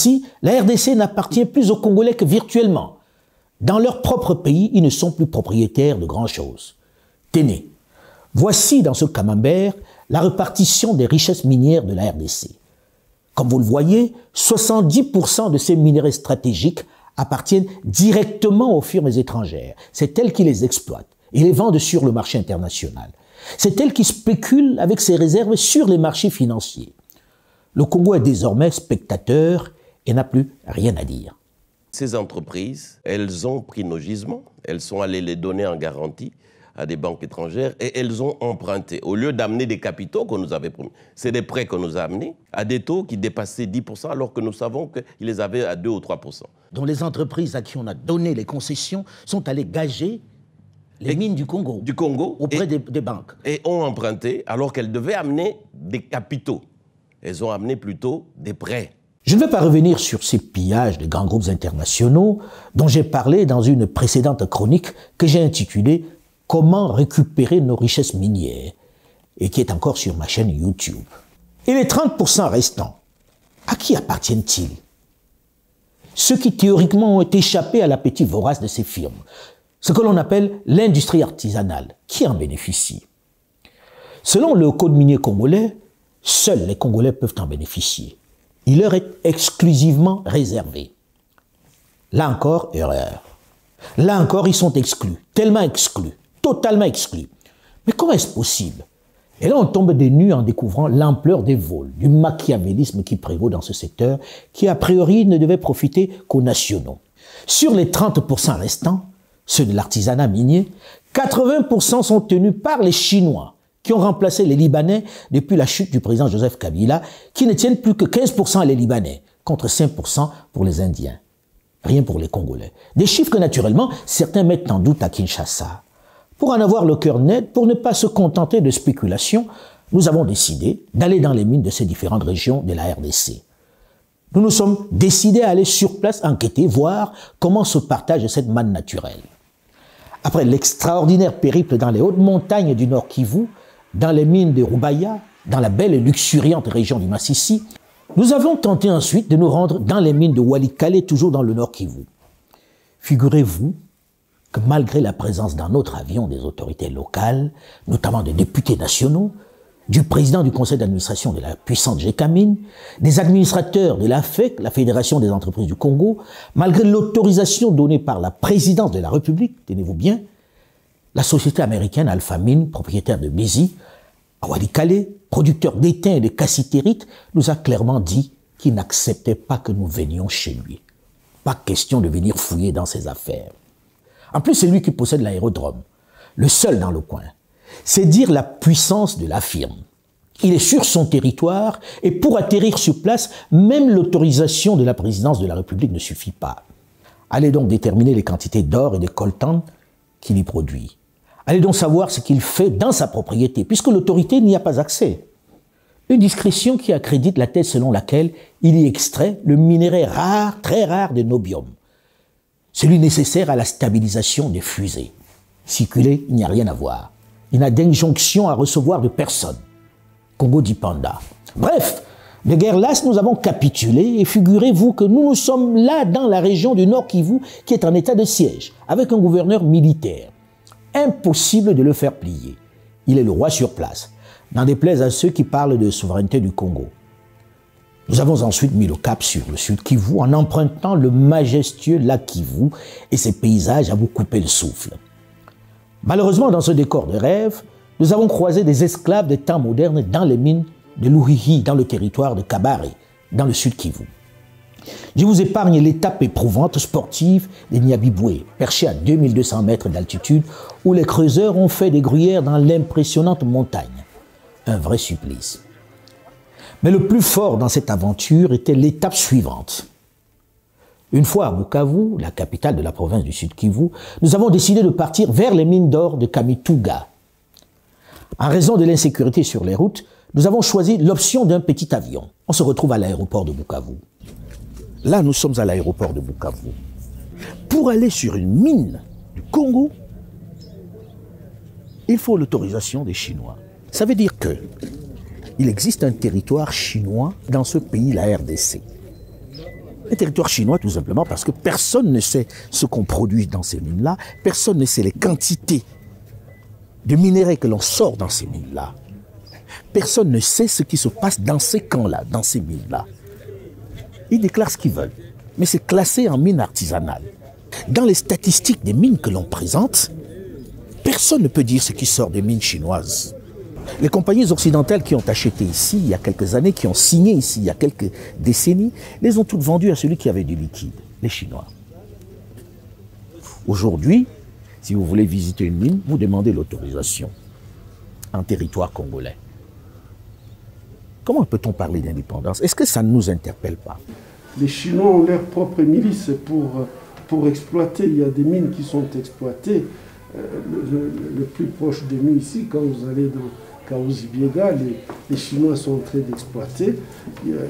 Ainsi, la RDC n'appartient plus aux Congolais que virtuellement. Dans leur propre pays, ils ne sont plus propriétaires de grand-chose. Tenez, voici dans ce camembert la répartition des richesses minières de la RDC. Comme vous le voyez, 70% de ces minerais stratégiques appartiennent directement aux firmes étrangères. C'est elles qui les exploitent et les vendent sur le marché international. C'est elles qui spéculent avec ces réserves sur les marchés financiers. Le Congo est désormais spectateur et n'a plus rien à dire. Ces entreprises, elles ont pris nos gisements, elles sont allées les donner en garantie à des banques étrangères et elles ont emprunté. Au lieu d'amener des capitaux qu'on nous avait promis, c'est des prêts qu'on nous a amenés à des taux qui dépassaient 10% alors que nous savons qu'ils les avaient à 2 ou 3%. Dont les entreprises à qui on a donné les concessions sont allées gager les mines du Congo auprès des banques. Et ont emprunté alors qu'elles devaient amener des capitaux. Elles ont amené plutôt des prêts. Je ne vais pas revenir sur ces pillages de grands groupes internationaux dont j'ai parlé dans une précédente chronique que j'ai intitulée « Comment récupérer nos richesses minières » et qui est encore sur ma chaîne YouTube. Et les 30% restants, à qui appartiennent-ils? Ceux qui théoriquement ont échappé à l'appétit vorace de ces firmes, ce que l'on appelle l'industrie artisanale, qui en bénéficie? Selon le code minier congolais, seuls les Congolais peuvent en bénéficier. Il leur est exclusivement réservé. Là encore, erreur. Là encore, ils sont exclus, tellement exclus, totalement exclus. Mais comment est-ce possible? Et là, on tombe des nues en découvrant l'ampleur des vols, du machiavélisme qui prévaut dans ce secteur, qui a priori ne devait profiter qu'aux nationaux. Sur les 30% restants, ceux de l'artisanat minier, 80% sont tenus par les Chinois, qui ont remplacé les Libanais depuis la chute du président Joseph Kabila, qui ne tiennent plus que 15% à les Libanais, contre 5% pour les Indiens. Rien pour les Congolais. Des chiffres que, naturellement, certains mettent en doute à Kinshasa. Pour en avoir le cœur net, pour ne pas se contenter de spéculations, nous avons décidé d'aller dans les mines de ces différentes régions de la RDC. Nous nous sommes décidés à aller sur place enquêter, voir comment se partage cette manne naturelle. Après l'extraordinaire périple dans les hautes montagnes du Nord Kivu, dans les mines de Rubaya, dans la belle et luxuriante région du Massissi, nous avons tenté ensuite de nous rendre dans les mines de Walikale, toujours dans le Nord Kivu. Figurez-vous que malgré la présence dans notre avion des autorités locales, notamment des députés nationaux, du président du conseil d'administration de la puissante Gécamine, des administrateurs de la FEC, la Fédération des entreprises du Congo, malgré l'autorisation donnée par la présidence de la République, tenez-vous bien, la société américaine Alphamine, propriétaire de Bézi, à Walikale, producteur d'étain et de cassitérite, nous a clairement dit qu'il n'acceptait pas que nous venions chez lui. Pas question de venir fouiller dans ses affaires. En plus, c'est lui qui possède l'aérodrome, le seul dans le coin. C'est dire la puissance de la firme. Il est sur son territoire et pour atterrir sur place, même l'autorisation de la présidence de la République ne suffit pas. Allez donc déterminer les quantités d'or et de coltan qu'il y produit. Allez donc savoir ce qu'il fait dans sa propriété, puisque l'autorité n'y a pas accès. Une discrétion qui accrédite la thèse selon laquelle il y extrait le minerai rare, très rare de nobium, celui nécessaire à la stabilisation des fusées. Circuler, il n'y a rien à voir. Il n'a d'injonction à recevoir de personne. Congo dit panda. Bref, de guerre lasse, nous avons capitulé et figurez-vous que nous sommes là dans la région du Nord Kivu qui est en état de siège, avec un gouverneur militaire. Impossible de le faire plier. Il est le roi sur place, n'en déplaise à ceux qui parlent de souveraineté du Congo. Nous avons ensuite mis le cap sur le sud Kivu en empruntant le majestueux lac Kivu et ses paysages à vous couper le souffle. Malheureusement, dans ce décor de rêve, nous avons croisé des esclaves des temps modernes dans les mines de Luhihi, dans le territoire de Kabare, dans le sud Kivu. Je vous épargne l'étape éprouvante sportive des Nyabibwe, perchés à 2200 mètres d'altitude, où les creuseurs ont fait des gruyères dans l'impressionnante montagne. Un vrai supplice. Mais le plus fort dans cette aventure était l'étape suivante. Une fois à Bukavu, la capitale de la province du Sud Kivu, nous avons décidé de partir vers les mines d'or de Kamituga. En raison de l'insécurité sur les routes, nous avons choisi l'option d'un petit avion. On se retrouve à l'aéroport de Bukavu. Là, nous sommes à l'aéroport de Bukavu. Pour aller sur une mine du Congo, il faut l'autorisation des Chinois. Ça veut dire que il existe un territoire chinois dans ce pays, la RDC. Un territoire chinois tout simplement parce que personne ne sait ce qu'on produit dans ces mines-là, personne ne sait les quantités de minerais que l'on sort dans ces mines-là. Personne ne sait ce qui se passe dans ces camps-là, dans ces mines-là. Ils déclarent ce qu'ils veulent, mais c'est classé en mine artisanale. Dans les statistiques des mines que l'on présente, personne ne peut dire ce qui sort des mines chinoises. Les compagnies occidentales qui ont acheté ici il y a quelques années, qui ont signé ici il y a quelques décennies, les ont toutes vendues à celui qui avait du liquide, les Chinois. Aujourd'hui, si vous voulez visiter une mine, vous demandez l'autorisation en territoire congolais. Comment peut-on parler d'indépendance? Est-ce que ça ne nous interpelle pas? Les Chinois ont leur propre milice pour exploiter. Il y a des mines qui sont exploitées. Le plus proche de nous ici, quand vous allez dans Kaouzi-Biega, les Chinois sont en train d'exploiter.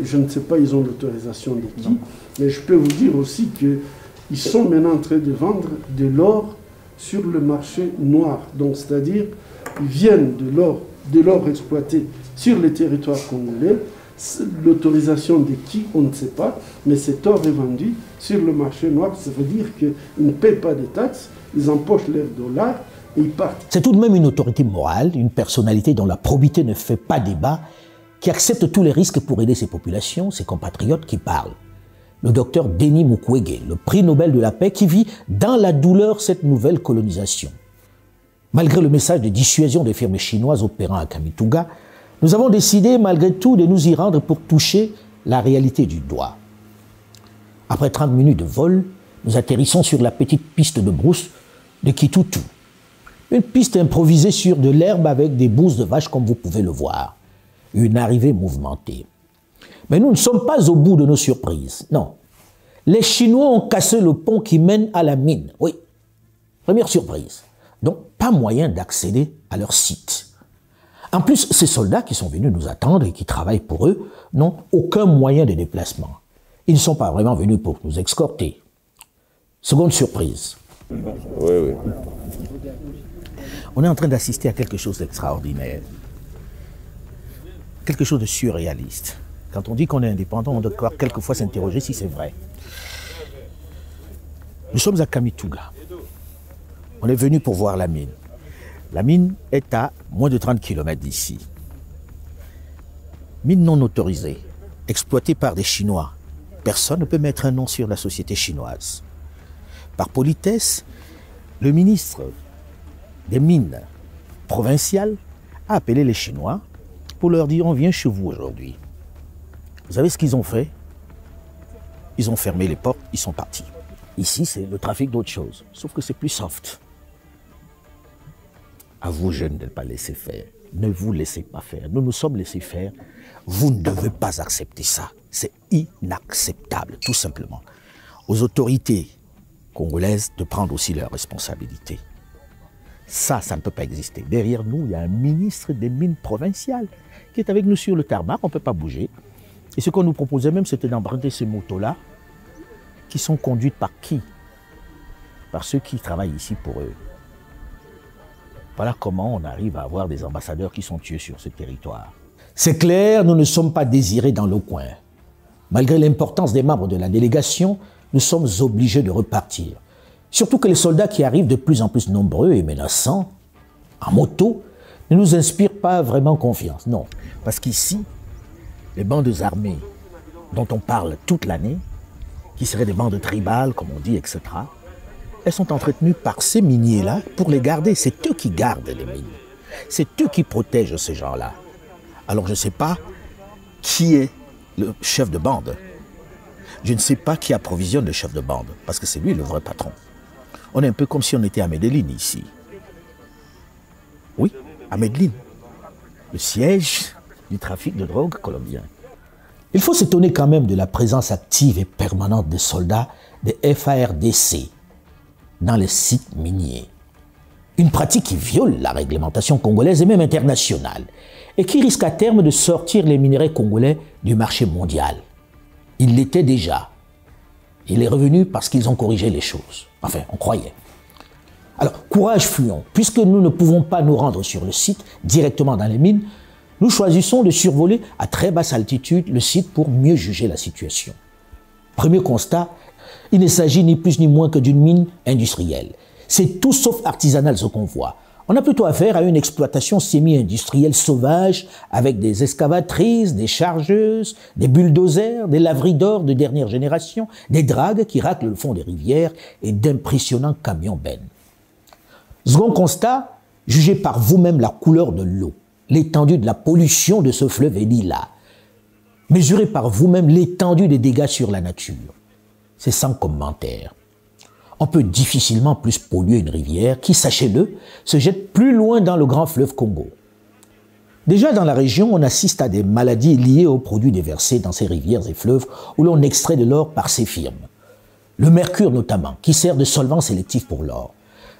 Je ne sais pas, ils ont l'autorisation de qui. Mais je peux vous dire aussi qu'ils sont maintenant en train de vendre de l'or sur le marché noir. Donc, c'est-à-dire, ils viennent de l'or exploité sur les territoires congolais. L'autorisation de qui, on ne sait pas, mais cet or est vendu sur le marché noir. Ça veut dire qu'ils ne paient pas de taxes, ils empochent leurs dollars et ils partent. C'est tout de même une autorité morale, une personnalité dont la probité ne fait pas débat, qui accepte tous les risques pour aider ses populations, ses compatriotes qui parlent. Le docteur Denis Mukwege, le prix Nobel de la paix, qui vit dans la douleur cette nouvelle colonisation. Malgré le message de dissuasion des firmes chinoises opérant à Kamituga, nous avons décidé malgré tout de nous y rendre pour toucher la réalité du doigt. Après 30 minutes de vol, nous atterrissons sur la petite piste de brousse de Kitutu. Une piste improvisée sur de l'herbe avec des bousses de vache comme vous pouvez le voir. Une arrivée mouvementée. Mais nous ne sommes pas au bout de nos surprises, non. Les Chinois ont cassé le pont qui mène à la mine, oui. Première surprise. Donc, pas moyen d'accéder à leur site. En plus, ces soldats qui sont venus nous attendre et qui travaillent pour eux n'ont aucun moyen de déplacement. Ils ne sont pas vraiment venus pour nous escorter. Seconde surprise. Oui. On est en train d'assister à quelque chose d'extraordinaire. Quelque chose de surréaliste. Quand on dit qu'on est indépendant, on doit quelquefois s'interroger si c'est vrai. Nous sommes à Kamituga. On est venu pour voir la mine. La mine est à moins de 30 km d'ici. Mine non autorisée, exploitée par des Chinois. Personne ne peut mettre un nom sur la société chinoise. Par politesse, le ministre des Mines provinciales a appelé les Chinois pour leur dire « on vient chez vous aujourd'hui ». Vous savez ce qu'ils ont fait? Ils ont fermé les portes, ils sont partis. Ici, c'est le trafic d'autre chose, sauf que c'est plus soft. À vous, jeunes, de ne pas laisser faire. Ne vous laissez pas faire. Nous nous sommes laissés faire. Vous ne devez pas accepter ça. C'est inacceptable, tout simplement. Aux autorités congolaises de prendre aussi leurs responsabilités. Ça ne peut pas exister. Derrière nous, il y a un ministre des Mines provinciales qui est avec nous sur le tarmac. On ne peut pas bouger. Et ce qu'on nous proposait même, c'était d'emprunter ces motos-là qui sont conduites par qui? Par ceux qui travaillent ici pour eux. Voilà comment on arrive à avoir des ambassadeurs qui sont tués sur ce territoire. C'est clair, nous ne sommes pas désirés dans le coin. Malgré l'importance des membres de la délégation, nous sommes obligés de repartir. Surtout que les soldats qui arrivent de plus en plus nombreux et menaçants, en moto, ne nous inspirent pas vraiment confiance. Non, parce qu'ici, les bandes armées dont on parle toute l'année, qui seraient des bandes tribales, comme on dit, etc., elles sont entretenues par ces miniers-là pour les garder. C'est eux qui gardent les mines. C'est eux qui protègent ces gens-là. Alors je ne sais pas qui est le chef de bande. Je ne sais pas qui approvisionne le chef de bande, parce que c'est lui le vrai patron. On est un peu comme si on était à Medellín ici. Oui, à Medellín, le siège du trafic de drogue colombien. Il faut s'étonner quand même de la présence active et permanente des soldats des FARDC dans les sites miniers. Une pratique qui viole la réglementation congolaise et même internationale et qui risque à terme de sortir les minerais congolais du marché mondial. Il l'était déjà. Il est revenu parce qu'ils ont corrigé les choses. Enfin, on croyait. Alors, courage, fuyons. Puisque nous ne pouvons pas nous rendre sur le site, directement dans les mines, nous choisissons de survoler à très basse altitude le site pour mieux juger la situation. Premier constat, il ne s'agit ni plus ni moins que d'une mine industrielle. C'est tout sauf artisanal ce qu'on voit. On a plutôt affaire à une exploitation semi-industrielle sauvage avec des excavatrices, des chargeuses, des bulldozers, des laveries d'or de dernière génération, des dragues qui raclent le fond des rivières et d'impressionnants camions-bennes. Second constat, jugez par vous-même la couleur de l'eau, l'étendue de la pollution de ce fleuve est lilas. Mesurez par vous-même l'étendue des dégâts sur la nature. C'est sans commentaire. On peut difficilement plus polluer une rivière qui, sachez-le, se jette plus loin dans le grand fleuve Congo. Déjà dans la région, on assiste à des maladies liées aux produits déversés dans ces rivières et fleuves où l'on extrait de l'or par ces firmes. Le mercure notamment, qui sert de solvant sélectif pour l'or.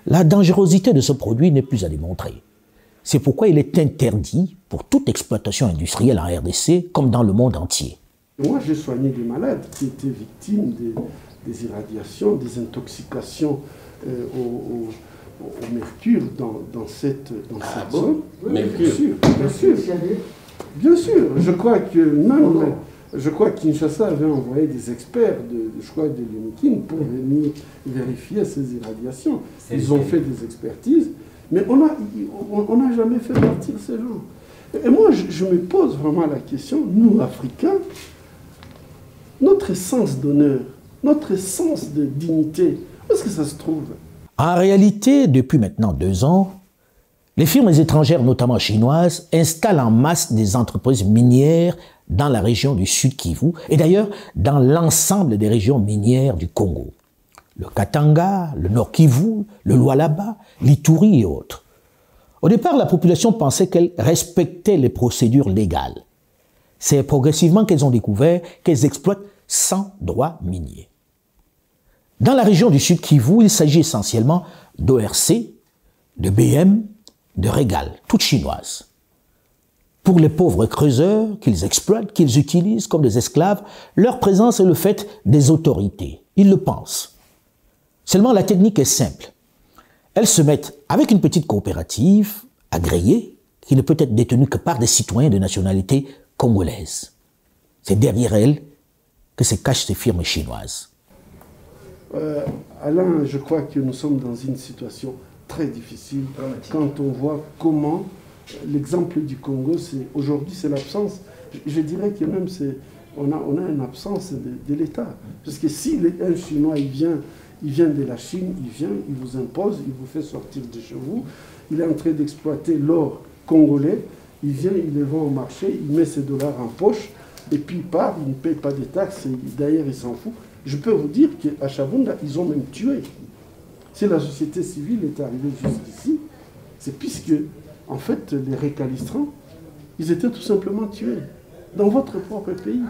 La dangerosité de ce produit n'est plus à démontrer. C'est pourquoi il est interdit pour toute exploitation industrielle en RDC comme dans le monde entier. Moi, j'ai soigné des malades qui étaient victimes des irradiations, des intoxications au mercure dans cette zone. Mercure. Bien sûr. Je crois que Kinshasa avait envoyé des experts de l'UNIKIN pour venir vérifier ces irradiations. Ils ont fait des expertises, mais on n'a jamais fait partir ces gens. Et moi, je me pose vraiment la question, nous, Africains, notre essence d'honneur, notre essence de dignité, où est-ce que ça se trouve? En réalité, depuis maintenant 2 ans, les firmes étrangères, notamment chinoises, installent en masse des entreprises minières dans la région du Sud Kivu et d'ailleurs dans l'ensemble des régions minières du Congo. Le Katanga, le Nord Kivu, le Lualaba, l'Ituri et autres. Au départ, la population pensait qu'elles respectaient les procédures légales. C'est progressivement qu'elles ont découvert qu'elles exploitent sans droit minier. Dans la région du Sud Kivu, il s'agit essentiellement d'ORC, de BM, de Régal, toutes chinoises. Pour les pauvres creuseurs qu'ils exploitent, qu'ils utilisent comme des esclaves, leur présence est le fait des autorités. Ils le pensent. Seulement, la technique est simple. Elles se mettent avec une petite coopérative agréée qui ne peut être détenue que par des citoyens de nationalité congolaise. C'est derrière elles que se cachent ces firmes chinoises. Alain, je crois que nous sommes dans une situation très difficile quand on voit comment l'exemple du Congo, aujourd'hui c'est l'absence, je dirais que même on a une absence de l'État. Parce que si un Chinois il vient de la Chine, il vous impose, il vous fait sortir de chez vous, il est en train d'exploiter l'or congolais, il vient, il le vend au marché, il met ses dollars en poche, et puis il part, il ne paye pas de taxes, d'ailleurs il s'en fout. Je peux vous dire qu'à Chabunda, ils ont même tué. Si la société civile est arrivée jusqu'ici, c'est puisque, en fait, les récalcitrants, ils étaient tout simplement tués dans votre propre pays.